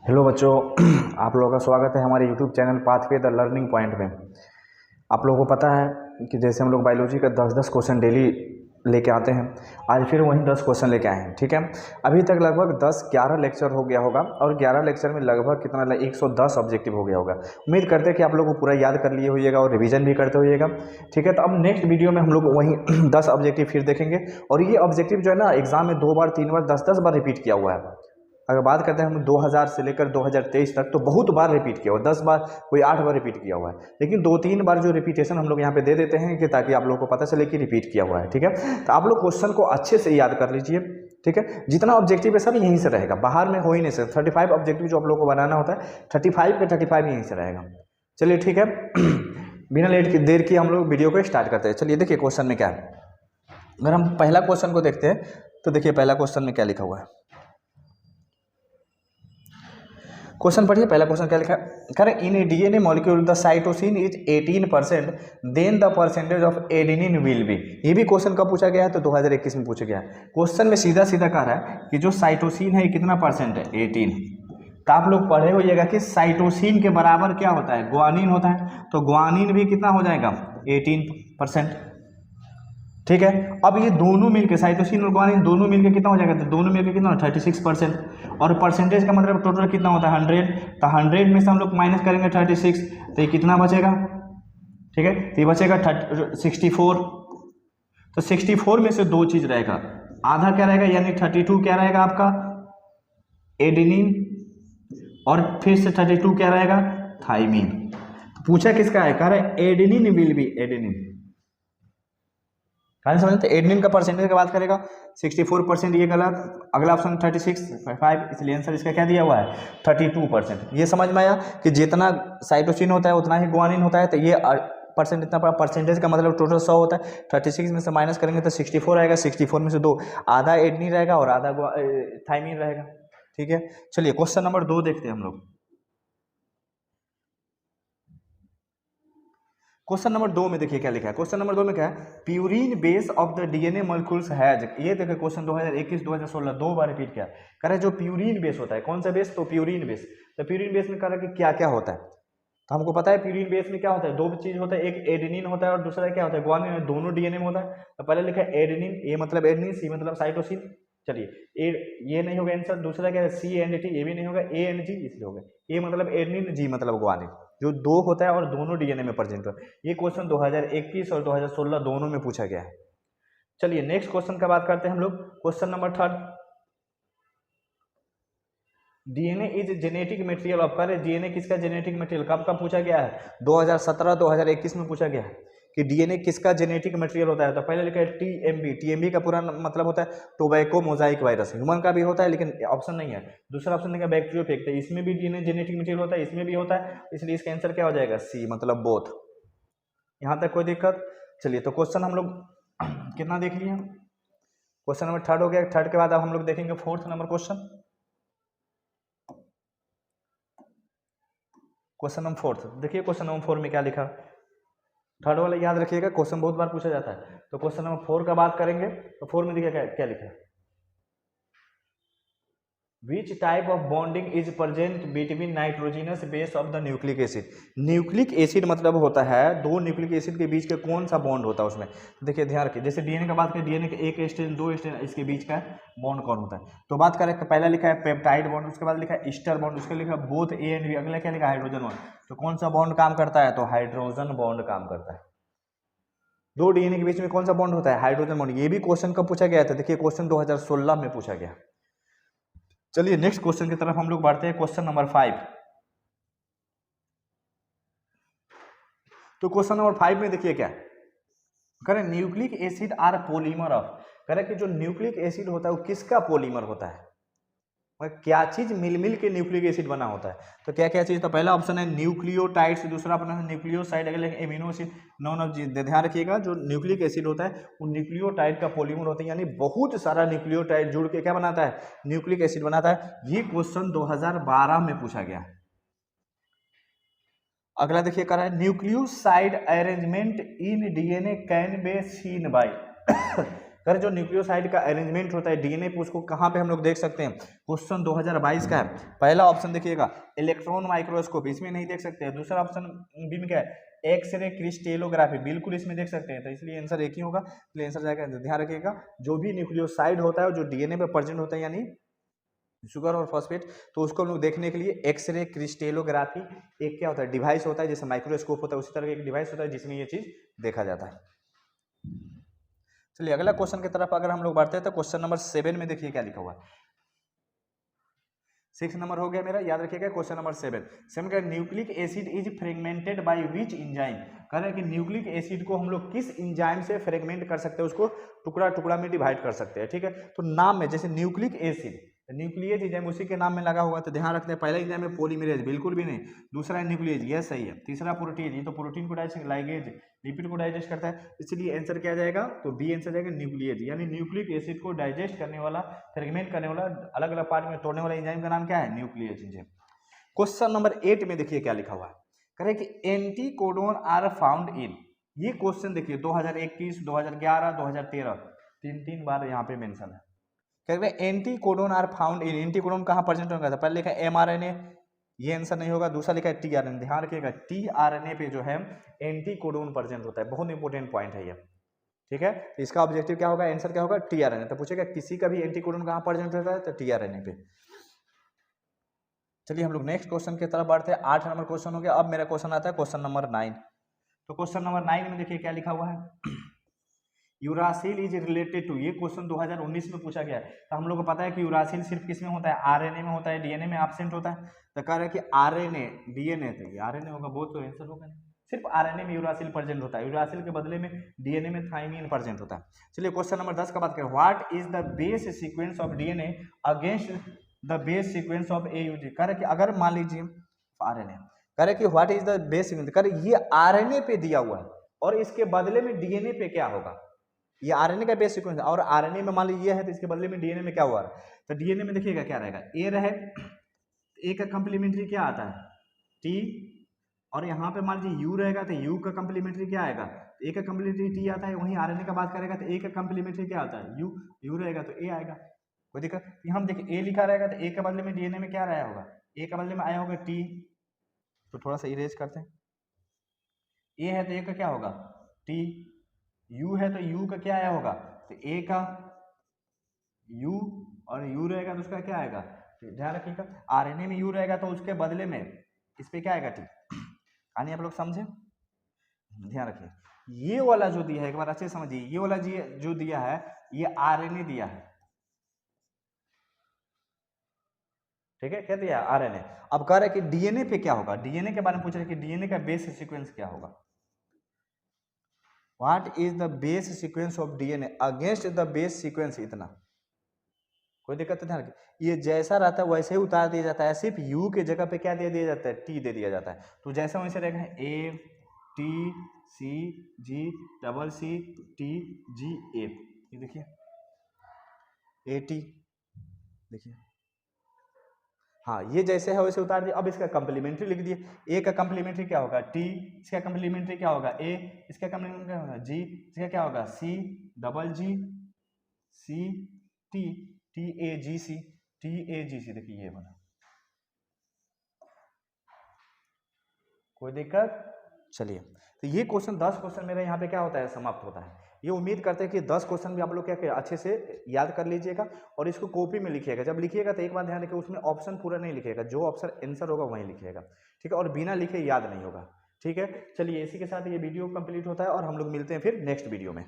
Hello बच्चों, आप लोगों का स्वागत है हमारे YouTube channel pathway the learning point में। आप लोगों को पता है कि जैसे हम लोग बायोलॉजी का 10-10 क्वेश्चन डेली लेके आते हैं, आज फिर वहीं 10 क्वेश्चन लेके आए हैं। ठीक है, अभी तक लगभग 10-11 लेक्चर हो गया होगा और 11 लेक्चर में लगभग कितना 110 ऑब्जेक्टिव हो गया होगा। उम्मीद करते हैं कि आप लोग को पूरा याद कर लिए होइएगा और रिवीजन भी करते होइएगा। ठीक है, तो अब नेक्स्ट वीडियो में हम लोग वहीं 10 ऑब्जेक्टिव फिर देखेंगे और ये ऑब्जेक्टिव जो है ना एग्जाम में 2 बार 3 बार 10-10 बार रिपीट किया हुआ है। अगर बात करते हैं हम 2000 से लेकर 2023 तक तो बहुत बार रिपीट किया हुआ, 10 बार कोई 8 बार रिपीट किया हुआ है, लेकिन 2-3 बार जो रिपीटेशन हम लोग यहाँ पे दे देते हैं कि ताकि आप लोगों को पता चले कि रिपीट किया हुआ है। ठीक है, तो आप लोग क्वेश्चन को अच्छे से याद कर लीजिए। ठीक है, जितना ऑब्जेक्टिव है सब यहीं से रहेगा, बाहर में हो ही नहीं सकता। 35 ऑब्जेक्टिव जो आप लोग को बनाना होता है 35 के 35 यहीं से रहेगा। चलिए ठीक है, बिना देर की हम लोग वीडियो को स्टार्ट करते हैं। चलिए देखिए क्वेश्चन में क्या है। अगर हम पहला क्वेश्चन को देखते हैं तो देखिए पहला क्वेश्चन में क्या लिखा हुआ है। क्वेश्चन पढ़िए, पहला क्वेश्चन क्या लिखा है। कह रहे इन a DNA molecule the cytosine is 18%, then the percentage of adenine will be. ये भी क्वेश्चन कब पूछा गया है तो 2021 में पूछा गया है। क्वेश्चन में सीधा सीधा कह रहा है कि जो साइटोसिन है कितना परसेंट है, 18। तो आप लोग पढ़े होइएगा कि साइटोसिन के बराबर क्या होता है, ग्वानिन होता है, तो ग्वानिन भी कितना हो जाएगा 18%। ठीक है, अब ये दोनों मिलके साइटोसिन और ग्वानिन दोनों मिलके कितना हो जाएगा, तो दोनों मिलके कितना 36%। और परसेंटेज का मतलब टोटल कितना होता है 100, तो 100 में से हम लोग माइनस करेंगे 36, तो ये कितना बचेगा। ठीक है, तो ये बचेगा 64। तो 64 में से दो चीज रहेगा, आधा क्या रहेगा यानी 32 क्या रहेगा आपका एडेनिन, और फिर से 32 क्या रहेगा थाइमिन। तो पूछा किसका है, कह रहा है एडेनिन विल बी, एडेनिन कहानी समझते। एडेनिन का परसेंटेज की बात करेगा 64%, ये गलत। अगला ऑप्शन 36.5, इसलिए आंसर इसका क्या दिया हुआ है 32%। ये समझ में आया कि जितना साइटोसिन होता है उतना ही ग्वानिन होता है, तो ये परसेंट इतना पड़ा। परसेंटेज का मतलब टोटल 100 होता है, 36 में से माइनस करेंगे तो 64 आएगा। 64 में से दो, आधा एडेनिन रहेगा और आधा थाइमिन रहेगा। ठीक है, चलिए क्वेश्चन नंबर 2 देखते हैं हम लोग। क्वेश्चन नंबर 2 में देखिए क्या लिखा है। क्वेश्चन नंबर 2 में क्या है, purine base of the DNA molecules has. ये देखिए क्वेश्चन 2021-2016 दो बार रिपीट किया। कह रहा है जो प्यूरिन बेस होता है, कौन सा बेस, तो प्यूरिन बेस। तो प्यूरिन बेस में कह रहा है कि क्या क्या होता है, तो हमको पता है प्यूरिन बेस में क्या होता है, दो चीज होता है, एक एडेनिन होता है और दूसरा क्या होता है ग्वानिन, दोनों डीएनए में होता है। तो पहले लिखा है एडेनिन, ए मतलब एडेनिन, सी मतलब साइटोसिन। चलिए ये नहीं होगा आंसर, दूसरा क्या है सी एंड टी, ये भी नहीं होगा, ए एंड जी इसलिए होगा। ए मतलब एडेनिन, जी मतलब ग्वानिन, जो दो होता है और दोनों डीएनए में प्रेजेंट होता है। ये क्वेश्चन 2021 और 2016 दोनों में पूछा गया है। चलिए नेक्स्ट क्वेश्चन का बात करते हैं हम लोग। Question number 3, DNA is genetic material of. DNA किसका जेनेटिक मटेरियल, कब कब पूछा गया है 2017 2021 में पूछा गया है कि डीएनए किसका जेनेटिक मटेरियल होता है। तो पहले लिखा है टीएमबी। टीएमबी का पूरा मतलब होता है टोबैको मोजाइक वायरस। ह्यूमन का भी होता है लेकिन ऑप्शन नहीं है। दूसरा ऑप्शन लिखा बैक्टीरियोफेज, इसमें भी डीएनए जेनेटिक मटेरियल होता है, इसमें भी होता है, इसलिए इसका आंसर क्या हो जाएगा सी मतलब बोथ। यहाँ तक कोई दिक्कत। चलिए तो क्वेश्चन हम लोग कितना देख लिए, क्वेश्चन नंबर 3 हो गया। 3 के बाद अब हम लोग देखेंगे 4th number question. Question number 4 देखिए, क्वेश्चन नंबर 4 में क्या लिखा। 3 वाला याद रखिएगा, क्वेश्चन बहुत बार पूछा जाता है। तो क्वेश्चन नंबर 4 का बात करेंगे तो 4 में देखिए क्या लिखा है। Which type of bonding is present between nitrogenous base of the nucleic acid? Nucleic acid मतलब होता है दो न्यूक्लिक एसिड के बीच के कौन सा बॉन्ड होता है उसमें। तो देखिए ध्यान रखिए, जैसे डीएनए का बात करें, डीएनए के एक स्ट्रैंड दो स्ट्रैंड, इसके बीच का बॉन्ड कौन होता है। तो बात करें, पहला लिखा है पेप्टाइड बॉन्ड, उसके बाद लिखा है ईस्टर बॉन्ड, उसके लिखा है बोथ ए एंड बी, अगला क्या लिखा है हाइड्रोजन बॉन्ड। तो कौन सा बॉन्ड काम करता है, तो हाइड्रोजन बॉन्ड काम करता है। दो डीएनए के बीच में कौन सा बॉन्ड होता है, हाइड्रोजन बॉन्ड। ये भी क्वेश्चन कब पूछा गया था, देखिए क्वेश्चन 2016 में पूछा गया। चलिए नेक्स्ट क्वेश्चन की तरफ हम लोग बढ़ते हैं। Question number 5। तो क्वेश्चन नंबर 5 में देखिए क्या करें, nucleic acid are polymer of. करें कि जो न्यूक्लिक एसिड होता है वो किसका पॉलीमर होता है, क्या चीज मिल मिल के न्यूक्लिक एसिड बना होता है। तो क्या क्या चीज, तो पहला ऑप्शन है न्यूक्लियोटाइड्स, दूसरा अपना है न्यूक्लियोसाइड, अगले एमिनो एसिड। नॉन ऑफ जी, ध्यान रखिएगा जो न्यूक्लिक एसिड होता है वो न्यूक्लियोटाइड का पॉलीमर होता है, यानी बहुत सारा न्यूक्लियोटाइड जुड़ के क्या बनाता है, न्यूक्लिक एसिड बनाता है। ये क्वेश्चन 2012 में पूछा गया। अगला देखिए कर रहा है nucleoside arrangement in DNA can be seen by. अगर जो न्यूक्लियोसाइड का अरेंजमेंट होता है डीएनए पे, उसको कहाँ पे हम लोग देख सकते हैं? क्वेश्चन 2022 का है। पहला ऑप्शन देखिएगा इलेक्ट्रॉन माइक्रोस्कोप, इसमें नहीं देख सकते हैं। दूसरा ऑप्शन बी में क्या है? एक्सरे क्रिस्टेलोग्राफी, बिल्कुल इसमें देख सकते हैं। तो इसलिए आंसर एक ही होगा, इसलिए आंसर जाएगा। ध्यान रखिएगा जो भी न्यूक्लियोसाइड होता है जो डीएनए पे प्रेजेंट होता है यानी शुगर और फॉस्फेट, तो उसको हम लोग देखने के लिए एक्सरे क्रिस्टेलोग्राफी एक क्या होता है? डिवाइस होता है, जैसे माइक्रोस्कोप होता है उसी तरह का एक डिवाइस होता है जिसमें ये चीज देखा जाता है। चलिए अगला क्वेश्चन की तरफ अगर हम लोग बढ़ते हैं तो क्वेश्चन नंबर 7 में देखिए क्या लिखा हुआ है। 6 नंबर हो गया मेरा, याद रखिएगा। क्वेश्चन नंबर 7 का nucleic acid is fragmented by which enzyme. कह रहे हैं कि न्यूक्लिक एसिड को हम लोग किस एंजाइम से फ्रेगमेंट कर सकते हैं, उसको टुकड़ा टुकड़ा में डिवाइड कर सकते हैं। ठीक है, तो नाम में जैसे न्यूक्लिक एसिड, न्यूक्लियस एंजाइम उसी के नाम में लगा हुआ है, तो ध्यान रखते हैं। पहला एंजाइम है पॉलीमरेज, बिल्कुल भी नहीं। दूसरा है न्यूक्लियस, यह सही है। तीसरा प्रोटीन, ये तो प्रोटीन को डाइजेस्ट, लाइगेज लिपिड को डाइजेस्ट करता है, इसलिए आंसर क्या जाएगा? तो बी आंसर जाएगा न्यूक्लियस, यानी न्यूक्लिक एसिड को डाइजेस्ट करने वाला, फ्रेगमेंट करने वाला, अलग अलग पार्ट में तोड़ने वाला एंजाइम का नाम क्या है? Nucleus enzyme. क्वेश्चन नंबर 8 में देखिए क्या लिखा हुआ है। कह रहे कि एंटीकोडोन आर फाउंड इन, ये क्वेश्चन देखिए 2021, 2011, 2013, तीन बार यहाँ पे मेंशन है। कह रहे anticodon are found in, anticodon कहाँ प्रेजेंट होगा था? पहले लिखा है एमआरएनए, ये आंसर नहीं होगा। दूसरा लिखा है टीआरएनए, ध्यान रखिएगा टीआरएनए पे जो है एंटीकोडोन प्रेजेंट होता है, बहुत इंपॉर्टेंट पॉइंट है ये। ठीक है, तो इसका ऑब्जेक्टिव क्या होगा? आंसर क्या होगा? टीआरएनए। तो पूछेगा किसी का भी एंटीकोडोन कहाँ प्रेजेंट होता है, तो टीआरएनए पे। चलिए हम लोग नेक्स्ट क्वेश्चन की तरफ बढ़ते हैं। 8 नंबर क्वेश्चन हो गया। अब मेरा क्वेश्चन आता है क्वेश्चन नंबर 9। तो क्वेश्चन नंबर 9 में देखिए क्या लिखा हुआ है। यूरासिल इज रिलेटेड टू, ये क्वेश्चन 2019 में पूछा गया है। तो हम लोग को पता है कि यूरासिल सिर्फ किस में होता है? आरएनए में होता है, डीएनए में एब्सेंट होता है। तो कह रहे हैं कि आरएनए डीएनए, तो आरएनए होगा, बहुत तो आंसर होगा। सिर्फ आरएनए में यूरासिल प्रेजेंट होता है, यूरासिल के बदले में डीएनए में थाइमिन प्रेजेंट होता है। चलिए क्वेश्चन नंबर 10 का बात करें। What is the base sequence of DNA against the base sequence of AUG. कह रहे कि अगर मान लीजिए आरएनए, कह रहे कि what is the base sequence, कह रहे ये आरएनए पे दिया हुआ है और इसके बदले में डीएनए पे क्या होगा? ये आरएनए का बेस सीक्वेंस है और आरएनए में मान लीजिए है, तो इसके बदले में डीएनए में क्या हुआ? तो डीएनए में देखिएगा क्या रहेगा, ए रहे, ए का कंप्लीमेंट्री क्या आता है? टी, और यहाँ पे मान लीजिए यू रहेगा तो यू का कंप्लीमेंट्री क्या आएगा? ए का कंप्लीमेंट्री टी आता है। वहीं आरएनए का बात करेगा तो ए का कंप्लीमेंट्री क्या आता है? यू, यू रहेगा तो ए आएगा। कोई दिक्कत? हम देखिए ए लिखा रहेगा तो ए के बदले में डीएनए में क्या आया होगा? ए के बदले में आया होगा टी, तो थोड़ा सा इरेज करते हैं। ए है तो ए का क्या होगा? टी। यू है तो यू का क्या आया होगा? तो ए का यू, और यू रहेगा तो उसका क्या आएगा? ध्यान रखिएगा आरएनए में यू रहेगा तो उसके बदले में इस पे क्या आएगा? टी। कहानी आप लोग समझे? ध्यान रखिए ये वाला जो दिया है, एक बार अच्छे से समझिए, ये वाला जो दिया है ये आरएनए दिया है। ठीक है, क्या दिया? आरएनए। अब कह रहे कि डीएनए पे क्या होगा? डीएनए के बारे में पूछ रहे कि डीएनए का बेस सीक्वेंस क्या होगा? What is the base sequence of DNA against the base sequence, इतना। कोई दिक्कत नहीं? ये जैसा रहता है वैसे ही उतार दिया जाता है, सिर्फ यू के जगह पे क्या दे दिया जाता है? टी दे दिया जाता है। तो जैसा वैसे रहेगा A T C G double C T G A, ये देखिए ए टी, देखिए हाँ ये जैसे है वैसे उतार दिया। अब इसका कंप्लीमेंट्री लिख दिए। ए का कंप्लीमेंट्री क्या होगा? टी, इसका कंप्लीमेंट्री क्या होगा? ए, इसका कंप्लीमेंट्री क्या होगा? जी, इसका क्या होगा? C double G C T, T A G C, T A G C, देखिए ये बना। कोई दिक्कत? चलिए तो ये क्वेश्चन 10 क्वेश्चन मेरा यहाँ पे क्या होता है? समाप्त होता है। ये उम्मीद करते हैं कि 10 क्वेश्चन भी आप लोग क्या अच्छे से याद कर लीजिएगा और इसको कॉपी में लिखिएगा। जब लिखिएगा तो एक बात ध्यान रखिए उसमें ऑप्शन पूरा नहीं लिखिएगा, जो ऑप्शन आंसर होगा वही लिखिएगा। ठीक है, और बिना लिखे याद नहीं होगा। ठीक है, चलिए इसी के साथ ये वीडियो कंप्लीट होता है और हम लोग मिलते हैं फिर नेक्स्ट वीडियो में।